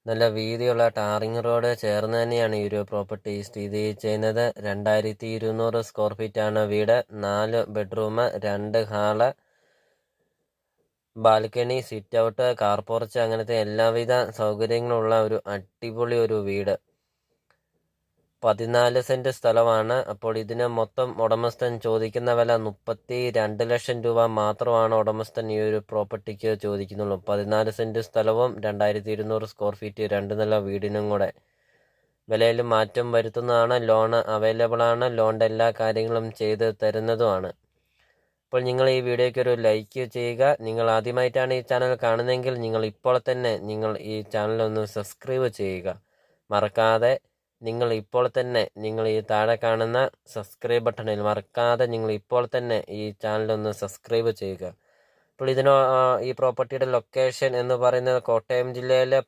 നല്ല വീതിയുള്ള tarring road ചേർന്ന് തന്നെയാണ് ഈ ഒരു പ്രോപ്പർട്ടി സ്ഥിതി ചെയ്യുന്നത്. 2200 സ്ക്വയർ ഫീറ്റ് ആണ് വീട്. 4 bedroom, 2 hall, balcony, sit out, car porch, അങ്ങനത്തെ എല്ലാവിധ സൗകര്യങ്ങളുള്ള ഒരു അടിപൊളി ഒരു വീട്. 14 സെന്റ് സ്ഥലമാണ്. അപ്പോൾ ഇതിന് മൊത്തം ഉടമസ്ഥൻ ചോദിക്കുന്ന വില 32 ലക്ഷം രൂപ മാത്രമാണ് ഉടമസ്ഥൻ ഈ ഒരു പ്രോപ്പർട്ടിക്ക് ചോദിക്കുന്നുള്ളൂ. 14 സെന്റ് സ്ഥലവും 2200 സ്ക്വയർ ഫീറ്റ് 2 നില വീടിനും കൂടെ. വിലയിൽ മാറ്റം വരുത്തുന്നതാണ്. ലോണ് അവൈലബിൾ ആണ്. ലോണിൻ്റെ എല്ലാ കാര്യങ്ങളും ചെയ്ത് തരുന്നതുമാണ്. അപ്പോൾ നിങ്ങൾ ഈ വീഡിയോയ്ക്ക് ഒരു ലൈക്ക് ചെയ്യുക. നിങ്ങൾ ആദ്യമായിട്ടാണ് ഈ ചാനൽ കാണുന്നതെങ്കിൽ നിങ്ങൾ ഇപ്പോൾ തന്നെ ഈ ചാനൽ ഒന്ന് സബ്സ്ക്രൈബ് ചെയ്യുക. മറക്കാതെ നിങ്ങൾ ഇപ്പോൾ തന്നെ ഈ താഴെ കാണുന്ന സബ്സ്ക്രൈബ് ബട്ടണിൽ മറക്കാതെ നിങ്ങൾ ഇപ്പോൾ തന്നെ ഈ ചാനൽ ഒന്ന് സബ്സ്ക്രൈബ് ചെയ്യുക. അപ്പോൾ ഈ പ്രോപ്പർട്ടിയുടെ ലൊക്കേഷൻ എന്ന് പറയുന്നത് കോട്ടയം ജില്ലയിലെ